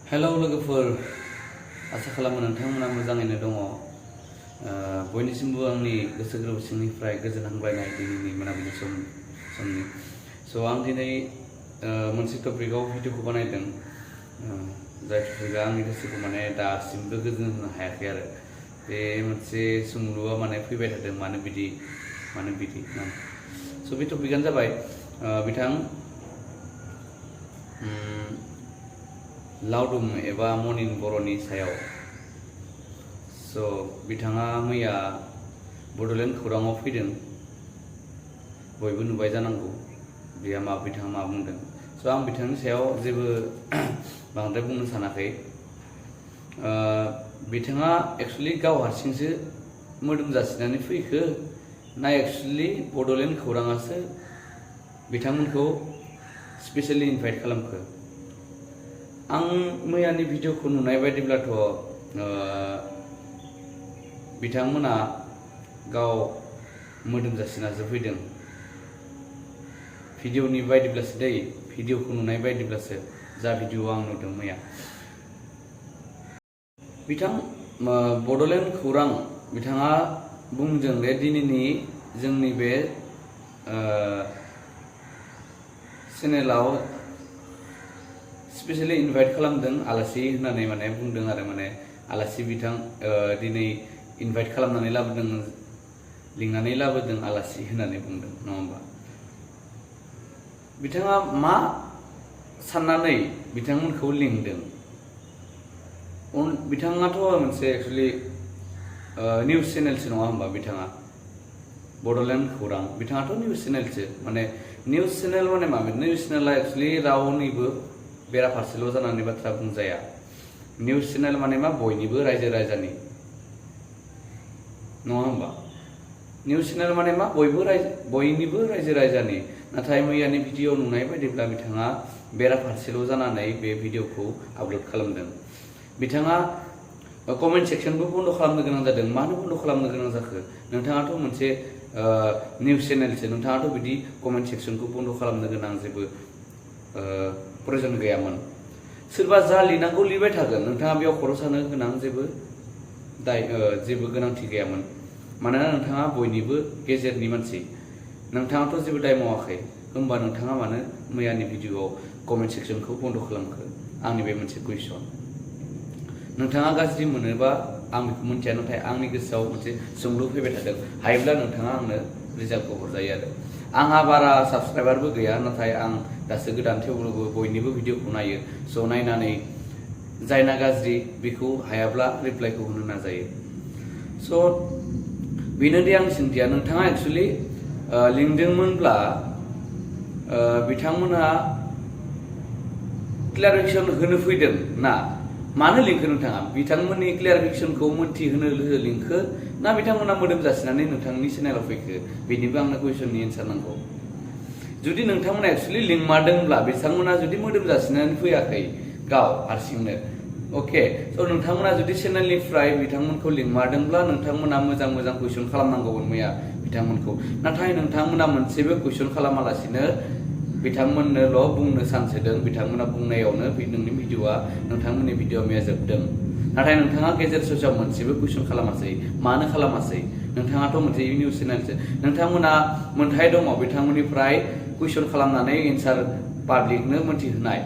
hello लोगोफोर आसा खालामो नोंथांमोना मोजाङैनो दङ बयनिसिमबो आंनि गोसो गोरबो सिंनिफ्राय गोजोन हामलायनाय दिनैनि मोनाबिलि समनि आं दिनै मोनसे टपिकआव भिडिअखौ बानायदों जाय टपिकआ आंनि गोसोखौ माने दासिमबो गोजोन होनो हायाखै आरो बे मोनसे सोंलुआ माने फैबाय थादों मानो बिदि बे टपिकआनो जाबाय बिथां लाउदुम एबा मनिन बर'नि सायाव बिथाङा मैया बड'लेण्ड खौराङाव फैदों बयबो नुबाय जानांगौ बिथाङा मा बुंदों आं बिथांनि सायाव जेबो बांद्राय बुंनो सानाखै बिथाङा एक्चुअली गाव हारसिंसो मोदोम जासिनानै फैखो ना एक्चुअली बड'लेण्ड खौराङासो बिथांमोनखौ स्पेशली इनभाइट खालामखो आं मैयानि भिडिअखौ नुनाय बायदिब्लाथ' बिथांमोना गाव मोदोम जासिनासो फैदों भिडिअनि बायदिब्लासो भिडिअखौ नुनाय बायदिब्लासो जा भिडिअ आं नुदों मैया बिथां बड'लेण्ड खौरां बिथाङा बुंदों दे दिनैनि जोंनि बे चेनेलाव स्पेशली इनभाइट खालामदों आलासि होननानै माने बुंदों आरो माने आलासि बिथां दिनै इनभाइट खालामनानै लाबोदों लिंनानै लाबोदों आलासि होननानै बुंदों नङा होमबा बिथाङा मा साननानै बिथांमोनखौ लिंदों बिथाङाथ' मोनसे एक्चुअली निउज चेनेलसो नङा होमबा बिथाङा बड'लेण्ड खौरां बिथाङाथ' निउज चेनेलसो माने निउज चेनेल माने मा निउज चेनेला एक्चुअली रावनिबो बेराफारसेल' जानानै बाथ्रा बुंजाया निउज चेनेल माने मा बयनिबो रायजो राजानि नङा होमबा निउज चेनेल माने मा बयनिबो रायजो राजानि नाथाय मैयानि भिडिअ नुनाय बायदिब्ला बिथाङा बेराफारसेल' जानानै बे भिडिअखौ आपल'ड खालामदों बिथाङा कमेन्ट सेक्सनबो बन्द' खालामनो गोनां जादों मानो बन्द' खालामनो गोनां जाखो नोंथाङाथ' मोनसे निउज चेनेलसो नोंथाङाथ' बिदि कमेन्ट सेक्सनखौ बन्द' खालामनो गोनां जेबो प्रयजन गैयामोन सोरबा जा लिरनांगौ लिरबाय थागोन नोंथाङा बेयाव खर' सानो गोनां जेबो गोनांथि गैयामोन मानोना नोंथाङा बयनिबो गेजेरनि मानसि नोंथाङाथ' जेबो दाय मावाखै होमबा नोंथाङा मानो मैयानि भिडिअआव कमेन्ट सेक्सनखौ बन्द' खालामखो आंनि बे मोनसे कुइसन नोंथाङा गाज्रि मोनोबा आं बेखौ मिथिया नाथाय आंनि गोसोआव मोनसे सोंलु फैबाय थादों हायोब्ला नोंथाङा आंनो रिजाल्टखौ हरजायो आरो आंहा बारा साबसक्राइबारबो गैया नाथाय आं दासो गोदान थेवब्लाबो बयनिबो भिडिअखौ नायो नायनानै जायना गाज्रि बेखौ हायाब्ला रिप्लाइखौ होनो नाजायो बेनोदि आंनि सोंथिया नोंथाङा एक्चुअली लिंदोंमोनब्ला बिथांमोनहा क्लियारिफिकेसन होनो फैदों ना मानो लिंखो नोंथाङा बिथांमोननि क्लियारिफिकेसनखौ मोनथिहोनो लिंखो ना बिथांमोना मोदोम जासिनानै नोंथांनि चेनेलाव फैखो बेनिबो आंनो कुइसननि एन्सार नांगौ जुदि नोंथांमोना एक्चुअली लिंमारदोंब्ला बिथांमोना जुदि मोदोम जासिनानै फैयाखै गाव हारसिंनो अके नोंथांमोना जुदि चेनेलनिफ्राय बिथांमोनखौ लिंमारदोंब्ला नोंथांमोना मोजां कुइसन खालामनांगौमोन मैया बिथांमोनखौ नाथाय नोंथांमोना मोनसेबो कुइसन खालामालासिनो बिथांमोननोल' बुंनो सानसोदों बिथांमोना बुंनायावनो नोंनि भिडिअआ नोंथांमोननि भिडिअ मैया जोबदों नाथाय नोंथाङा गेजेर ससेयाव मोनसेबो कुइसन खालामासै मानो खालामासै नोंथाङाथ' मोनसे निउज चेनेलसो नोंथांमोना मोनथाय दङ बिथांमोननिफ्राय कुइसन खालामनानै एन्सार पाब्लिकनो मोनथिहोनाय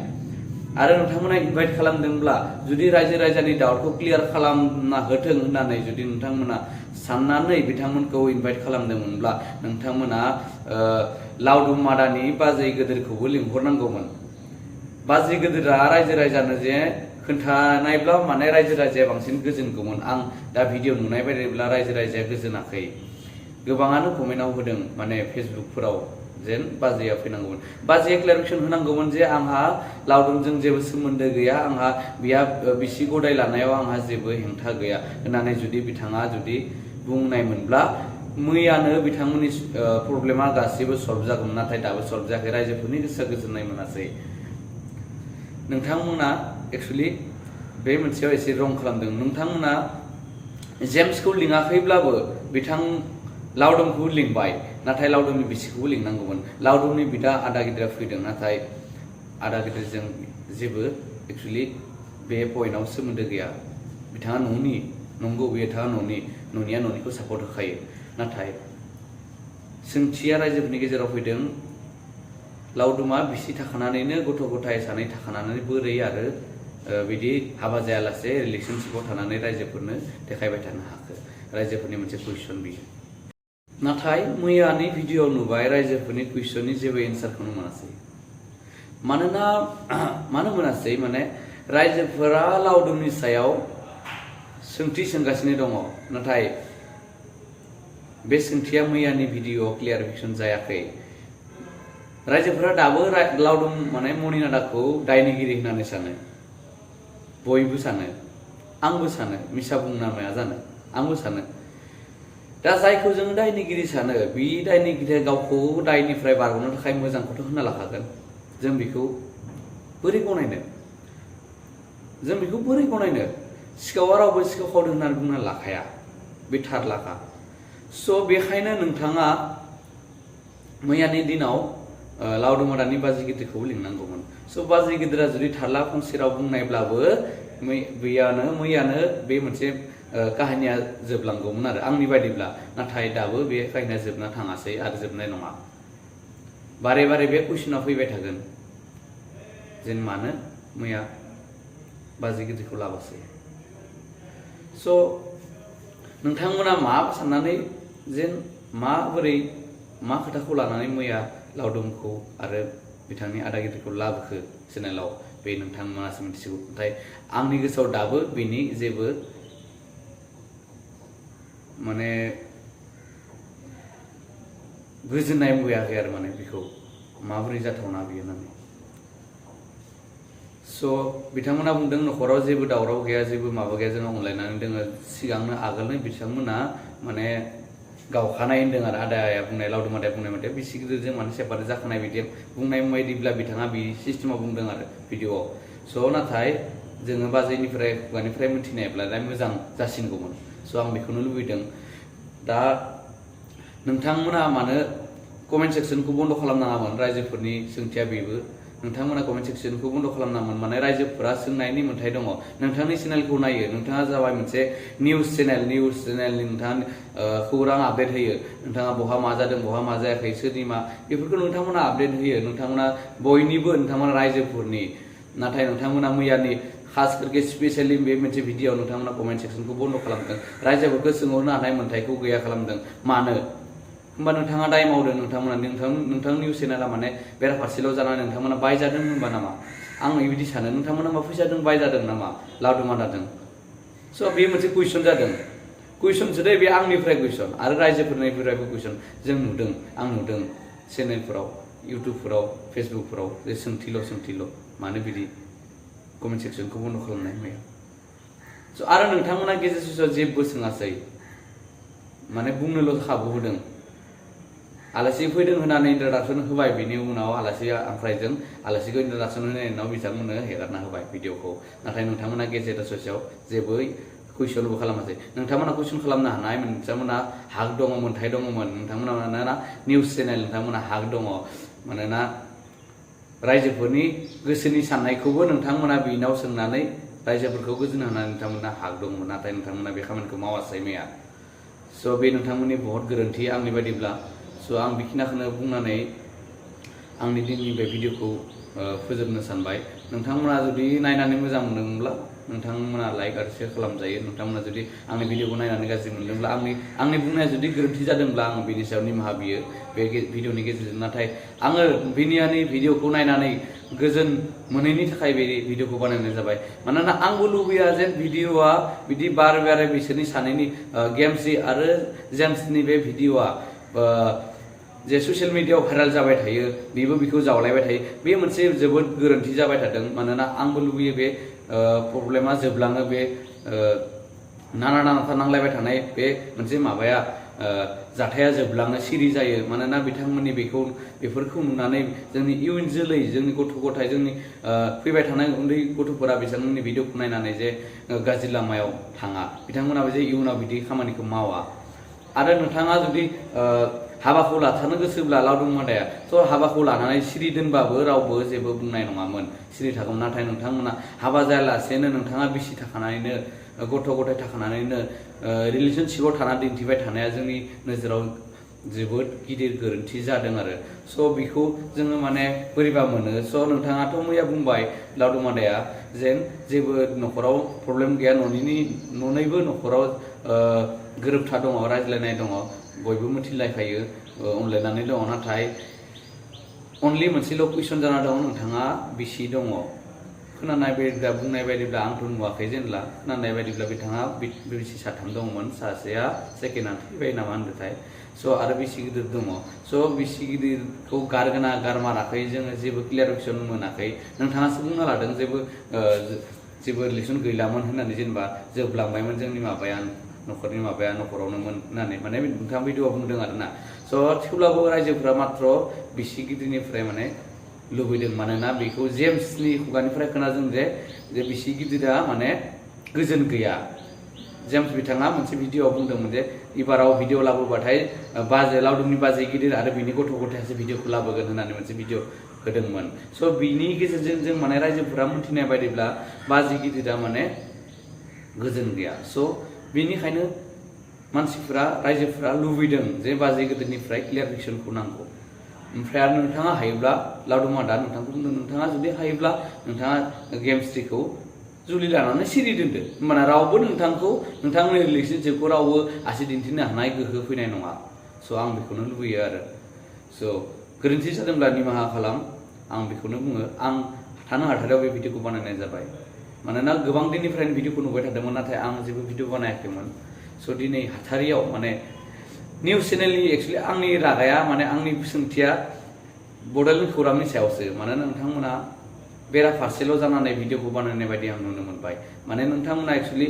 आरो नोंथांमोना इनभाइट खालामदोंब्ला जुदि रायजो राजानि डाउटखौ क्लियार खालामना होथों होननानै जुदि नोंथांमोना साननानै बिथांमोनखौ इनभाइट खालामदोंमोनब्ला नोंथांमोना लाउदुम मादानि बाजै गोदोरखौबो लिंहरनांगौमोन बाजै गोदोरा रायजो राजानो जे खोन्थानायब्ला माने रायजो राजाया बांसिन गोजोनगौमोन आं दा भिडिअ नुनाय बायदिब्ला रायजो राजाया गोजोनाखै गोबाङानो कमेन्टआव होदों माने फेसबुकफोराव जेन बाजैया फैनांगौमोन बाजैया क्लियारिफिकेसन होनांगौमोन जे आंहा लाउदुमजों जेबो सोमोन्दो गैया आंहा बिसि गदाय लानायाव आंहा जेबो हेंथा गैया होननानै जुदि बिथाङा बुंनायमोनब्ला मैयानो बिथांमोननि प्रब्लेमा गासैबो सल्भ जागौमोन नाथाय दाबो सल्भ जायाखै रायजोफोरनि गोसोआ गोजोननाय मोनासै नोंथांमोना एक्चुअली बे मोनसेयाव एसे रं खालामदों नोंथांमोना जेम्सखौ लिङाखैब्लाबो बिथां लाउदुमखौ लिंबाय नाथाय लाउदुमनि बिसिखौबो लिंनांगौमोन लाउदुमनि बिदा आदा गिदिरा फैदों नाथाय आदा गिदिरजों जेबो एक्चुअली बे पइन्टआव सोमोन्दो गैया बिथाङा न'नि नंगौ बिथाङा न'निया न'निखौ सापर्ट होखायो नाथाय सोंथिया रायजोफोरनि गेजेराव फैदों लावदुमा बिसि थाखानानैनो गथ' गथाय सानै थाखानानै बोरै आरो बिदि हाबा जायालासे रिलेशनशिपआव थानानै रायजोफोरनो देखायबाय थानो हाखो रायजोफोरनि मोनसे कुइसन बियो नाथाय मैयानि भिडिअ नुबाय रायजोफोरनि कुइसननि जेबो एन्सारखौनो मोनासै मानोना मानो मोनासै माने रायजोफोरा लावदुमनि सायाव सोंथि सोंगासिनो दङ नाथाय बे सोंथिया मैयानि भिडिअ क्लियारिफिकेसन जायाखै रायजोफोरा दाबो लावदुम माने मणिनाथखौ दायनिगिरि होननानै सानो बयबो सानो आंबो सानो मिसा बुंना माया जानो आंबो सानो दा जायखौ जों दायनिगिरि सानो बे दायनिगिरिया गावखौ दायनिफ्राय बारग'नो थाखाय मोजांखौथ' होनना लाखागोन जों बेखौ बोरै गनायनो सिखावा रावबो सिखाव खावदों होननानै बुंना लाखाया बे थार लाखा स' बेखायनो नोंथाङा मैयानि दिनाव लावदुम आदानि बाजै गिदिरखौबो लिंनांगौमोन स' बाजै गिदिरा जुदि थारला फंसे राव बुंनायब्लाबो मैयानो बे मोनसे काहानिया जोबलांगौमोन आरो आंनि बायदिब्ला नाथाय दाबो बे काहानिया जोबना थाङासै आरो जोबनाय नङा बारे बारे बे कुइसना फैबाय थागोन जेन मानो मैया बाजै गिदिरखौ लाबासै स' नोंथांमोना मा साननानै जेन माबोरै मा खोथाखौ लानानै मैया लावदुमखौ आरो बिथांनि आदा गिदिरखौ लाबोखो चेनेलाव बे नोंथांमोनासो मिथिगौ नाथाय आंनि गोसोआव दाबो बेनि जेबो माने गोजोननाय फैयाखै आरो माने बेखौ माबोरै जाथावना बियो होननानै स' बिथांमोना बुंदों न'खराव जेबो दावराव गैया जेबो माबा गैया जों अनलायनानै दोङो सिगांनो आगोलनो बिथांमोना माने गावखानाय होनदों आरो आदाया बुंनाय लावदुम आदाया बुंनाय मथे बिसि गिदिरजों माने सेपारेट जाखानाय बिदि बुंनाय बायदिब्ला बिथाङा बे सिस्टेमाव बुंदों आरो भिडिअआव स' नाथाय जोङो बाजैनिफ्राय खुगानिफ्राय मिथिनायब्लालाय मोजां जासिनगौमोन स' आं बेखौनो लुबैदों दा नोंथांमोना मानो कमेन्ट सेक्सनखौ बन्द' खालामनाङामोन रायजोफोरनि सोंथिया बेबो नोंथांमोना कमेन्ट सेक्सनखौ बन्द' खालामनांगोन माने रायजोफोरा सोंनायनि मोन्थाय दङ नोंथांनि चेनेलखौ नायो नोंथाङा जाबाय मोनसे निउस चेनेलनि नोंथाङा खौरां आपडेट होयो नोंथाङा बहा मा जादों बहा मा जायाखै सोरनि मा बेफोरखौ नोंथांमोना आपडेट होयो नोंथांमोना बयनिबो नोंथांमोना रायजोफोरनि नाथाय नोंथांमोना मैयानि खास करके स्पेशेलि बे मोनसे भिडिअ नोंथांमोना कमेन्ट सेक्सनखौ बन्द' खालामदों रायजोफोरखौ सोंहरनो हानाय मोन्थायखौ गैया खालामदों मानो होमबा नोंथाङा दाय मावदों नोंथां निउस चेनेला माने बेराफारसेल' जानानै नोंथांमोना बायजादों होनबा नामा आं बिदि सानो नोंथांमोना मा फैसाजों बायजादों नामा लावदुम आदाजों स' बे मोनसे कुइसन जादों कुइसनसो दे बे आंनिफ्राय कुइसन आरो रायजोफोरनिफ्रायबो कुइसन आं नुदों चेनेलफोराव इउटुबफोराव फेसबुकफोराव जे सोंथिल' मानो बिदि कमेन्ट सेक्सनखौ बन्द' खालामनाय मैया स' आरो नोंथांमोना गेजेर ससेयाव जेबो सोङासै माने बुंनोल' खाबु होदों आलासि फैदों होनानै इन्ट्रडाक्सन होबाय बिनि उनाव आलासिखौ इन्ट्रडाक्सन होनायनि उनाव बिथांमोननो हेगारना होबाय भिडिअखौ नाथाय नोंथांमोना गेजेर ससेयाव जेबो कुइसनबो खालामासै नोंथांमोना कुइसन खालामनो हानाय नोंथांमोना हाक दङ मोन्थाय दङमोन नोंथांमोना मानोना निउस चेनेल नोंथांमोना हाक दङ मानोना रायजोफोरनि गोसोनि साननायखौबो नोंथांमोना बिनाव सोंनानै रायजोफोरखौ गोजोन होनानै नोंथांमोना हाक दंमोन नाथाय नोंथांमोना बे खामानिखौ मावासै मैया स' बे नोंथांमोननि बहुत गोरोन्थि आंनि बायदिब्ला स' आं बेखिनिखौनो बुंनानै आंनि दिननि बे भिडिअखौ फोजोबनो सानबाय नोंथांमोना जुदि नायनानै मोजां मोनदोंब्ला नोंथांमोना लाइक आरो शेयार खालामजायो नोंथांमोना जुदि आंनि भिडिअखौ नायनानै गाज्रि मोनदोंब्ला आंनि बुंनाया जुदि गोरोन्थि जादोंब्ला आं बेनि सायाव निमाहा बियो बे भिडिअनि गेजेरजों नाथाय आङो बिनियानि भिडिअखौ नायनानै गोजोन मोनैनि थाखाय बे भिडिअखौ बानायनाय जाबाय मानोना आंबो लुबैया जे भिडिअआ बिदि बारे बिसोरनि सानैनि गेम्सि आरो जेम्सनि बे भिडिअआ जे ससियेल मिडियाआव भाइरेल जाबाय थायो बेबो बेखौ जावलायबाय थायो बे मोनसे जोबोद गोरोन्थि जाबाय थादों मानोना आंबो लुबैयो बे प्रब्लेमा जोबलाङो बे नांथा नांलायबाय थानाय बे मोनसे माबाया जाथाया जोबलाङो सिरि जायो मानोना बिथांमोननि बेफोरखौ नुनानै जोंनि इयुन जोलै जोंनि गथ' गथाय जोंनि फैबाय थानाय उन्दै गथ'फोरा बिथांमोननि भिडिअखौ नायनानै जे गाज्रि लामायाव थाङा बिथांमोनाबो जे इयुनाव बिदि खामानिखौ मावा आरो नोंथाङा जुदि हाबाखौ लाथारनो गोसोब्ला लावदुम मादाया थ' हाबाखौ लानानै सिरि दोनबाबो रावबो जेबो बुंनाय नङामोन सिरि थागौमोन नाथाय नोंथांमोना हाबा जायालासेनो नोंथाङा बिसि थाखानानैनो गथ' गथाय थाखानानैनो रिलेशनशिपाव थाना दिन्थिबाय थानाया जोंनि नोजोराव जोबोद गिदिर गोरोन्थि जादों आरो स' बेखौ जोङो माने बोरैबा मोनो स' नोंथाङाथ' मैया बुंबाय लावदुम मादाया जेन जेबो न'खराव प्रब्लेम गैया न'नैबो न'खराव गोरोबथा दङ रायज्लायनाय दङ बयबो मिथिलायखायो अनलायनानै दङ नाथाय अनलि मोनसेल' कुइसन जाना दं नोंथाङा बिसि दङ खोनानाय बायदिब्ला बुंनाय बायदिब्ला आंथ' नुवाखै जेनेबा खोनानाय बायदिब्ला बिथाङा बिसि साथाम दङमोन सासेया सेकेन्डआ थैबाय नामा होनदोंथाय स' आरो बिसि गिदिर दङ स' बिसि गिदिरखौ गारगोना गारमाराखै जोङो जेबो क्लियारिफिकेसन मोनाखै नोंथाङासो बुंना लादों जेबो रिलेसन गैलामोन होननानै जेनेबा जोबलांबायमोन जोंनि माबाया न'खरनि माबाया न'खरावनोमोन होननानै माने नोंथाङा भिडिअ'आव बुंदों आरोना स' थेवब्लाबो रायजोफोरा मात्र बिसि गिदिरनिफ्राय माने लुबैदों मानोना बेखौ जेम्सनि खुगानिफ्राय खोनादों जे बिसि गिदिरा माने गोजोन गैया जेम्स बिथाङा मोनसे भिडिअ'आव बुंदोंमोन जे इबाराव भिडिअ' लाबोबाथाय लावदुमनि बाजै गिदिर आरो बिनि गथ' गथायासो भिडिअ'खौ लाबोगोन होननानै मोनसे भिडिअ' होदोंमोन स' बिनि गेजेरजों जों माने रायजोफोरा मिथिनाय बायदिब्ला बाजै गिदिरा माने गोजोन गैया स' बेनिखायनो मानसिफोरा रायजोफोरा लुबैदों जे बाजै गिदिरनिफ्राय क्लियारिफिकेसनखौ नांगौ ओमफ्राय आरो नोंथाङा हायोब्ला लावदुमा दा नोंथांखौ बुंदों नोंथाङा जुदि हायोब्ला नोंथाङा गेमस्ट्रिखौ जुलि लानानै सिरि दोनदो होमबाना रावबो नोंथांनि रिलेसनशिपखौ रावबो आसि दिन्थिनो हानाय गोहो फैनाय नङा स' आं बेखौनो लुबैयो आरो स' गोरोन्थि जादोंब्ला निमाहा खालाम आं बेखौनो बुङो आं थानो हाथारियाव बे भिडिअखौ बानायनाय जाबाय मानोना गोबां दिननिफ्रायनो भिडिअखौ नुबाय थादोंमोन नाथाय आं जेबो भिडिअ बानायाखैमोन स' दिनै हाथारियाव माने निउस चेनेलनि एक्सुवेलि आंनि रागाया माने आंनि सोंथिया बड'लेण्ड खौरांनि सायावसो मानोना नोंथांमोना बेराफारसेल' जानानै भिडिअखौ बानायनाय बायदि आं नुनो मोनबाय माने नोंथांमोना एक्सुवेलि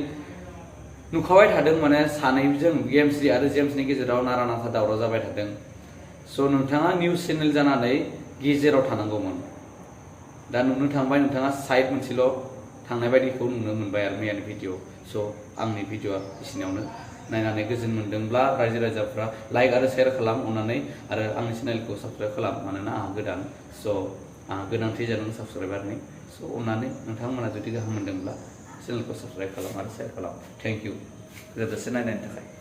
नुखाबाय थादों माने सानैजों गेमस्रि आरो जेम्सनि गेजेराव नारा नाथा दावराव जाबाय थादों स' नोंथाङा निउस चेनेल जानानै गेजेराव थानांगौमोन दा नुनो थांबाय नोंथाङा साइड मोनसेल' थांनाय बायदिखौ नुनो मोनबाय आरो मैयानि भिडिअ स' आंनि भिडिअआ एसेनियावनो नायनानै गोजोन मोनदोंब्ला रायजो राजाफ्रा लाइक आरो शेयार खालाम अननानै आरो आंनि चेनेलखौ साबस्क्राइब खालाम मानोना आंहा गोदान स' आंहा गोनांथि जादों साबस्क्राइबारनि स' अननानै नोंथांमोना जुदि गाहाम मोनदोंब्ला चेनेलखौ साबस्क्राइब खालाम आरो शेयार खालाम थेंक इउ गोजोनथोंसै नायनायनि थाखाय